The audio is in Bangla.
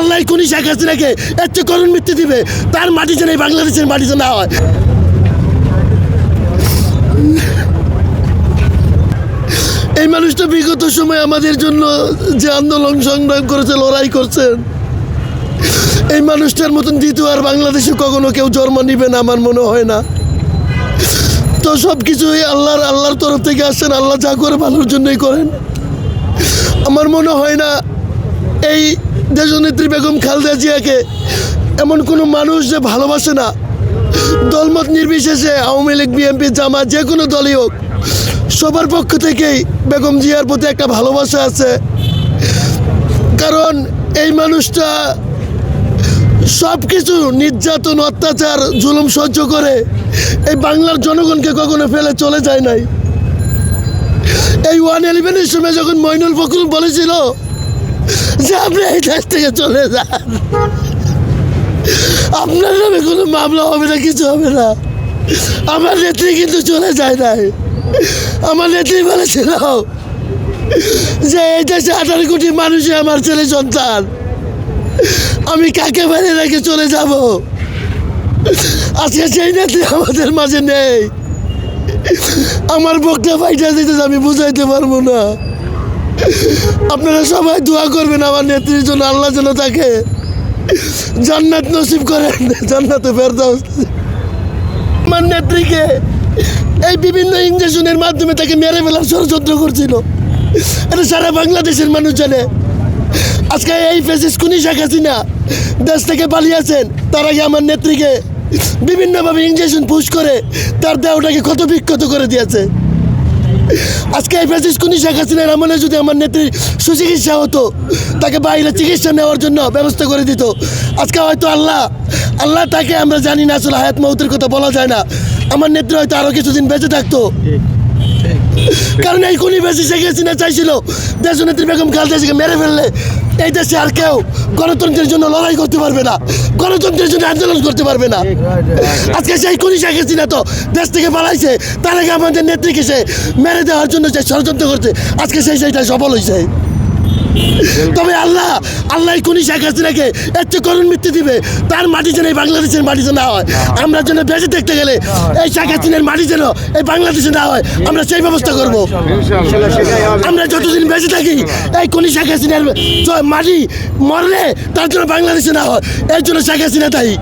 আল্লাহ কোন শেখ হাসিনাকে এর চেয়ে করুণ মৃত্যু দিবে, তার মাটি যেন এই বাংলাদেশের মাটিতে না হয়। এই মানুষটা বিগত সময় আমাদের জন্য যে আন্দোলন সংগ্রাম করেছে, লড়াই করছেন, এই মানুষটার মতন দ্বিতীয় আর বাংলাদেশে কখনো কেউ জন্ম নিবে না আমার মনে হয় না। তো সব কিছুই আল্লাহর তরফ থেকে আসেন, আল্লাহ যা করে ভালোর জন্যই করেন। আমার মনে হয় না এই দেশনেত্রী বেগম খালেদা জিয়াকে এমন কোনো মানুষ যে ভালোবাসে না, দলমত নির্বিশেষে আওয়ামী লীগ, বিএনপি, জামাত, যে কোনো দলই হোক, সবার পক্ষ থেকেই বেগম জিয়ার প্রতি একটা ভালোবাসা আছে। কারণ এই মানুষটা সব কিছু নির্যাতন, অত্যাচার, জুলুম সহ্য করে এই বাংলার জনগণকে কখনো ফেলে চলে যায় নাই। এই 111-এর সময় যখন মইনুল ফখরুল বলেছিল যে আপনি এই দেশ থেকে চলে যান, আপনার নামে কোনো মামলা হবে না, কিছু হবে না, আমার নেত্রী কিন্তু চলে যায় নাই। আমার নেত্রী বলেছিল যে এই দেশে 18 কোটি মানুষই আমার ছেলে সন্তান, আমি কাকে বাইরে রেখে চলে যাব? আজকে সেই নেত্রী আমাদের মাঝে নেই। আমার বকটা ফাইটা দিতে আমি বুঝাইতে পারবো না। আপনারা সবাই দোয়া করবেন আমার নেত্রীর জন্য, আল্লাহ যেন তাকে জান্নাত নসিব করেন, জান্নাতে ফেরদাউস। আমার নেত্রীকে এই বিভিন্ন ইঞ্জেকশনের মাধ্যমে তাকে মেরে ফেলার ষড়যন্ত্র করছিল, এটা সারা বাংলাদেশের মানুষ জানে। আজকে এই ফ্যাসিস্ট খুনি শেখ হাসিনা দেশ থেকে পালিয়েছেন, তার আগে আমার নেত্রীকে বিভিন্নভাবে ইঞ্জেকশন পুশ করে তার দেহটাকে ক্ষত বিক্ষত করে দিয়েছে। আজকে এই ফ্যাসিস্ট খুনি শেখ হাসিনার আমলে যদি আমার নেত্রীর সুচিকিৎসা হতো, তাকে বাইরে চিকিৎসা নেওয়ার জন্য ব্যবস্থা করে দিত, আজকে হয়তো আল্লাহ তাকে, আমরা জানি না, আসলে হায়াত মৌতের কথা বলা যায় না, আমার নেত্রী হয়তো আরও কিছুদিন বেঁচে থাকতো। কারণ এই খুনি ফ্যাসিস্ট শেখ হাসিনা চাইছিল দেশনেত্রী বেগম খালেদা জিয়াকে মেরে ফেললে এই দেশে আর কেউ গণতন্ত্রের জন্য লড়াই করতে পারবে না, গণতন্ত্রের জন্য আন্দোলন করতে পারবে না। আজকে সেই খুনি শেখ হাসিনা তো দেশ থেকে পালাইছে, তার আগে আমাদের নেত্রীকে সে মেরে দেওয়ার জন্য যে ষড়যন্ত্র করছে, আজকে সেইটা সফল হয়েছে। তবে আল্লাহ খুনি শেখ হাসিনাকে এর চেয়ে করুণ মৃত্যু দিবে, তার মাটি যেন এই বাংলাদেশের মাটিতে না হয়। আমরা যেন বেঁচে দেখতে গেলে এই শেখ হাসিনার মাটি যেন এই বাংলাদেশে না হয়, আমরা সেই ব্যবস্থা করব। আমরা যতদিন বেঁচে থাকি এই খুনি শেখ হাসিনার মাটি মরলে তার জন্য বাংলাদেশে না হয়, এর জন্য শেখ হাসিনা দায়ী।